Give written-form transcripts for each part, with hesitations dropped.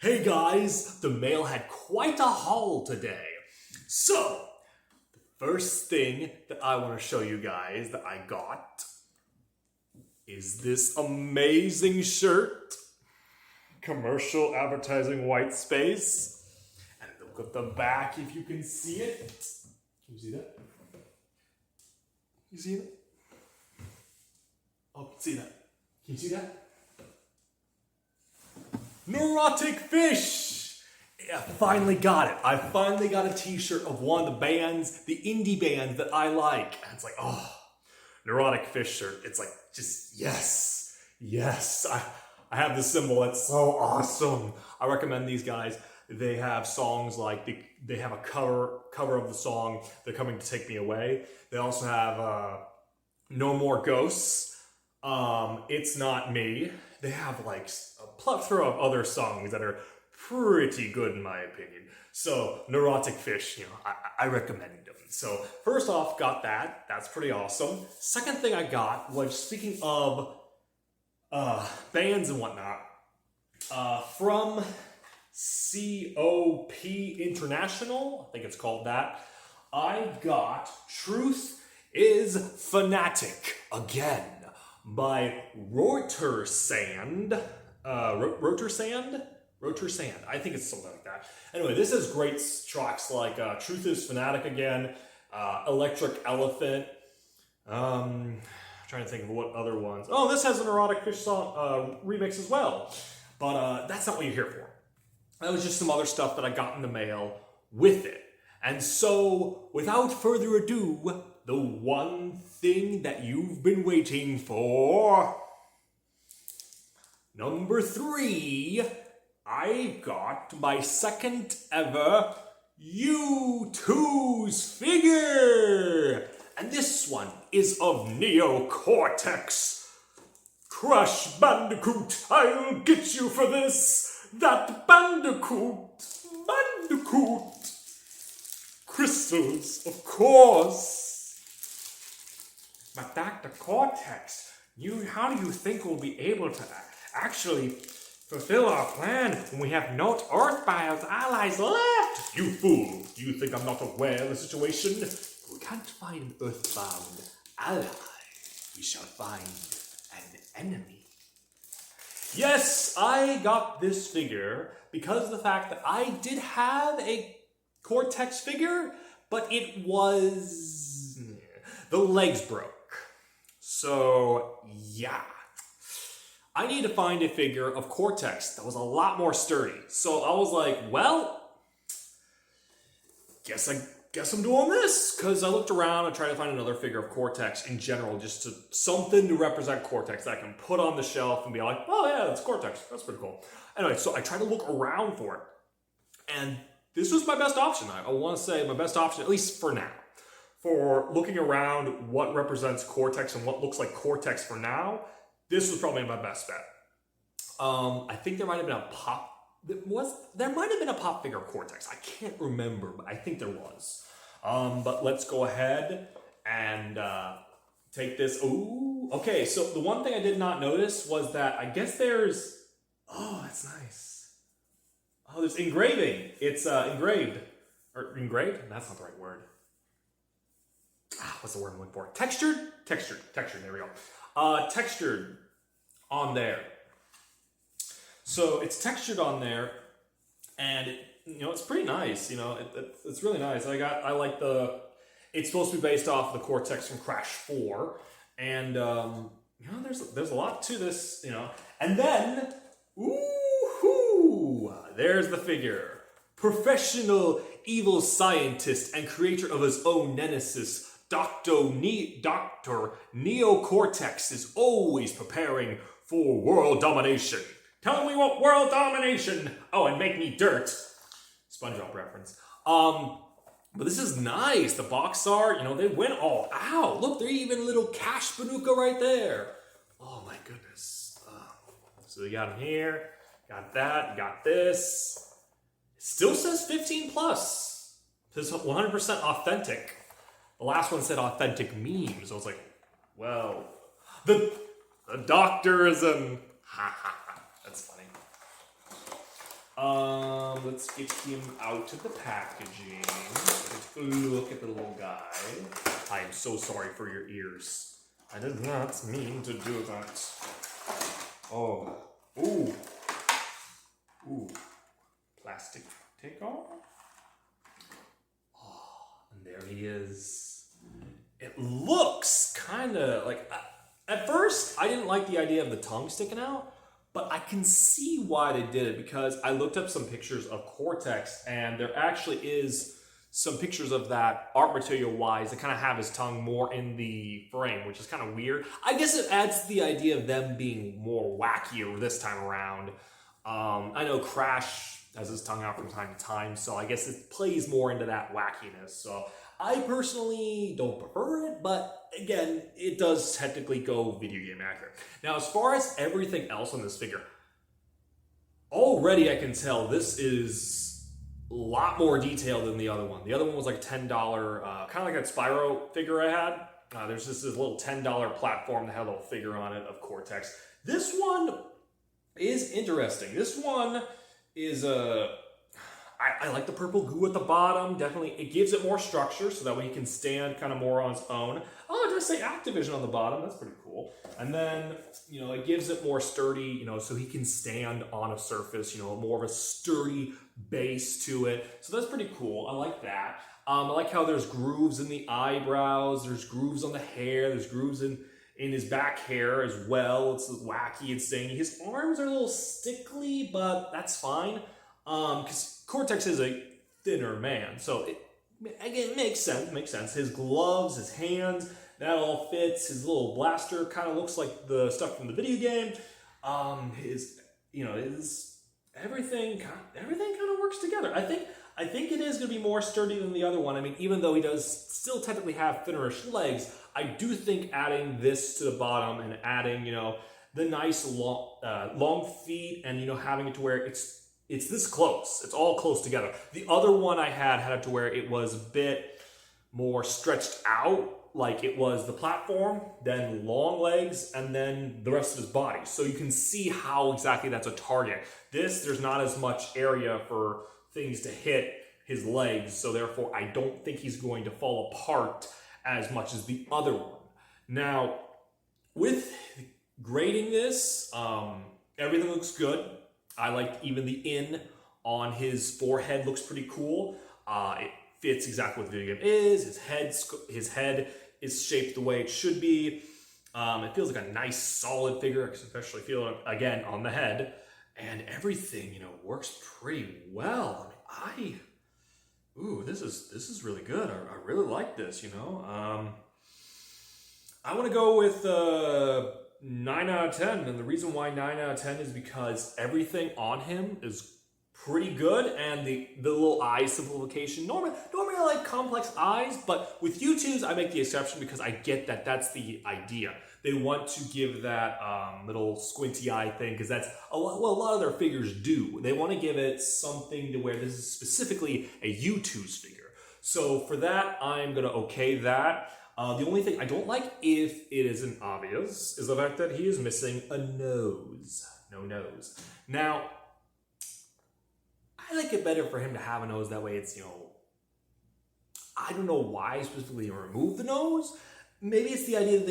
Hey guys, the mail had quite a haul today. So, the first thing that I want to show you guys that I got is this amazing shirt. Commercial advertising white space. And look at the back if you can see it. Can you see that? You see it? Oh, see that? Can you see that? Neuroticfish! I finally got it. I finally got a t-shirt of one of the bands, the indie bands that I like. And it's like, oh, Neuroticfish shirt. It's like, just, yes. Yes. I have this symbol. It's so awesome. I recommend these guys. They have songs like, they have a cover of the song, They're Coming to Take Me Away. They also have No More Ghosts. It's Not Me. They have like a plethora of other songs that are pretty good in my opinion. So Neuroticfish, I recommend them. So first off, got that. That's pretty awesome. Second thing I got was, speaking of bands and whatnot, from COP International, I think it's called that, I got Truth is Fanatic again by Rotersand. Rotersand. I think it's something like that. Anyway, this has great tracks like Truth is Fanatic again, Electric Elephant. Trying to think of what other ones. Oh, this has an Neuroticfish song remix as well. But that's not what you're here for. That was just some other stuff that I got in the mail with it. And so, without further ado, the one thing that you've been waiting for. Number 3, I got my second ever Youtooz figure. And this one is of Cortex. Crash Bandicoot, I'll get you for this. That Bandicoot. Crystals, of course. But Dr. Cortex, how do you think we'll be able to actually fulfill our plan when we have no Earthbound allies left? You fool! Do you think I'm not aware of the situation? We can't find an Earthbound ally. We shall find an enemy. Yes, I got this figure because of the fact that I did have a Cortex figure, but it was... the legs broke. So, yeah. I need to find a figure of Cortex that was a lot more sturdy. So I was like, well, guess I'm doing this. Because I looked around and tried to find another figure of Cortex in general, just something to represent Cortex that I can put on the shelf and be like, oh yeah, that's Cortex. That's pretty cool. Anyway, so I tried to look around for it. And this was my best option. I want to say my best option, at least for now. For looking around what represents Cortex and what looks like Cortex for now, this was probably my best bet. I think there might have been a pop. There might have been a pop figure of Cortex. I can't remember, but I think there was. But let's go ahead and take this. Ooh, okay. So the one thing I did not notice was that I guess there's. Oh, that's nice. Oh, there's engraving. It's engraved or engraved. That's not the right word. What's the word I'm looking for? Textured. There we go. Textured on there. So it's textured on there, and it's pretty nice. It's really nice. I like the. It's supposed to be based off the Cortex from Crash 4, and there's a lot to this. And then there's the figure. Professional evil scientist and creator of his own nemesis. Dr. Neocortex is always preparing for world domination. Tell him we want world domination! Oh, and make me dirt. SpongeBob reference. But this is nice. The box art, they went all out. Look, there's even a little Cash Banuka right there. Oh my goodness. So you got him here, got that, got this. It still says 15 plus. It says 100% authentic. The last one said authentic memes. So I was like, well, the doctor is in. That's funny. Let's get him out of the packaging. Let's look at the little guy. I am so sorry for your ears. I did not mean to do that. Oh. Ooh. Ooh. Plastic takeoff. Oh, and there he is. It looks kind of like... At first, I didn't like the idea of the tongue sticking out, but I can see why they did it, because I looked up some pictures of Cortex, and there actually is some pictures of that art material-wise that kind of have his tongue more in the frame, which is kind of weird. I guess it adds to the idea of them being more wackier this time around. I know Crash has his tongue out from time to time, so I guess it plays more into that wackiness. So I personally don't prefer it, but again, it does technically go video game accurate. Now, as far as everything else on this figure, already I can tell this is a lot more detailed than the other one. The other one was like $10, kind of like that Spyro figure I had. There's just this little $10 platform that had a little figure on it of Cortex. This one is interesting. This one is I like the purple goo at the bottom. Definitely, it gives it more structure so that way he can stand kind of more on its own. Oh, it does say Activision on the bottom. That's pretty cool. And then, you know, it gives it more sturdy, you know, so he can stand on a surface, you know, more of a sturdy base to it. So that's pretty cool. I like that. I like how there's grooves in the eyebrows. There's grooves on the hair. There's grooves in his back hair as well. It's wacky and zany. His arms are a little stickly, but that's fine. Because Cortex is a thinner man, so it makes sense. His gloves, his hands, that all fits. His little blaster kind of looks like the stuff from the video game. His everything kind of works together. I think it is going to be more sturdy than the other one. I mean, even though he does still technically have thinnerish legs, I do think adding this to the bottom and adding, you know, the nice long feet and, you know, having it to where it's this close. It's all close together. The other one I had it to where it was a bit more stretched out, like it was the platform, then long legs, and then the rest of his body. So you can see how exactly that's a target. There's not as much area for things to hit his legs, so therefore I don't think he's going to fall apart as much as the other one. Now, with grading this, everything looks good. I like even the in on his forehead looks pretty cool. It fits exactly what the video game is. His head is shaped the way it should be. It feels like a nice solid figure, especially feeling again on the head. And everything, you know, works pretty well. I mean, this is really good. I really like this, you know. I want to go with 9 out of 10, and the reason why 9 out of 10 is because everything on him is pretty good, and the little eye simplification. Normally I like complex eyes, but with Youtooz I make the exception because I get that that's the idea. They want to give that little squinty eye thing because that's a lot of their figures do. They want to give it something to where this is specifically a Youtooz figure. So for that, I'm gonna okay that. The only thing I don't like, if it isn't obvious, is the fact that he is missing a nose. No nose. Now, I like it better for him to have a nose. That way it's, you know, I don't know why specifically remove the nose. Maybe it's the idea that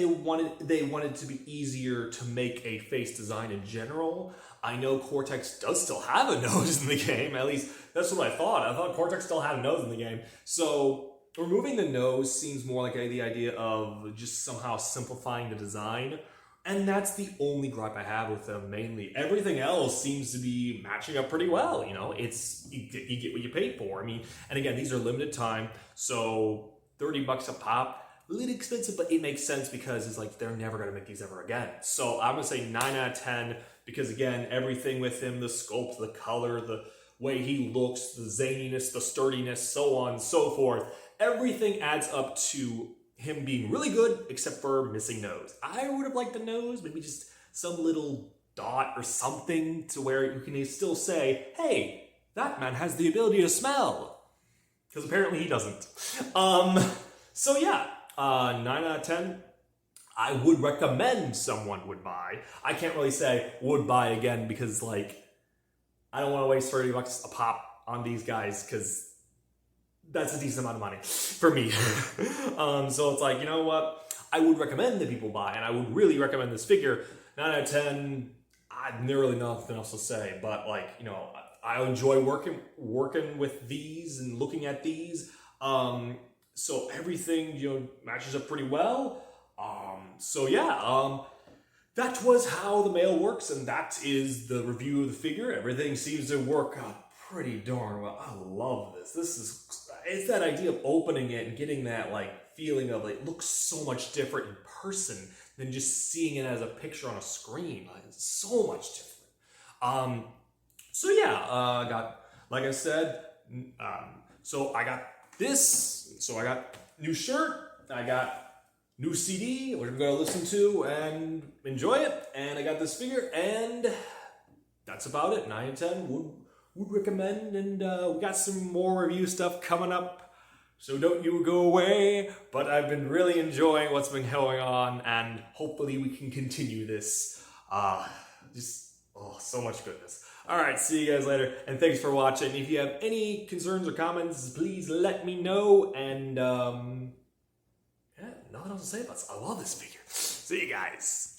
they wanted to be easier to make a face design in general. I know Cortex does still have a nose in the game. At least that's what I thought. I thought Cortex still had a nose in the game. So removing the nose seems more like the idea of just somehow simplifying the design. And that's the only gripe I have with them mainly. Everything else seems to be matching up pretty well. You know, you get what you pay for. I mean, and again, these are limited time. So $30 a pop. A little expensive, but it makes sense because it's like they're never going to make these ever again. So I'm going to say 9 out of 10 because, again, everything with him, the sculpt, the color, the way he looks, the zaniness, the sturdiness, so on and so forth, everything adds up to him being really good except for missing nose. I would have liked the nose, maybe just some little dot or something to where you can still say, hey, that man has the ability to smell. Because apparently he doesn't. So yeah. 9 out of 10, I would recommend someone would buy. I can't really say would buy again because, like, I don't want to waste $30 a pop on these guys because that's a decent amount of money for me. So it's like, you know what? I would recommend that people buy, and I would really recommend this figure. 9 out of 10, I've really nothing else to say, but like, you know, I enjoy working with these and looking at these. So everything, you know, matches up pretty well. So yeah, that was how the mail works, and that is the review of the figure. Everything seems to work out pretty darn well. I love this. It's that idea of opening it and getting that like feeling of it looks so much different in person than just seeing it as a picture on a screen. Like, it's so much different. So yeah, I got, like I said, so I got this. So I got new shirt. I got new CD, which I'm going to listen to and enjoy it. And I got this figure, and that's about it. 9 and 10 would recommend. And we got some more review stuff coming up, so don't you go away. But I've been really enjoying what's been going on, and hopefully we can continue this. So much goodness. All right, see you guys later, and thanks for watching. If you have any concerns or comments, please let me know. And yeah, nothing else to say about this. I love this figure. See you guys.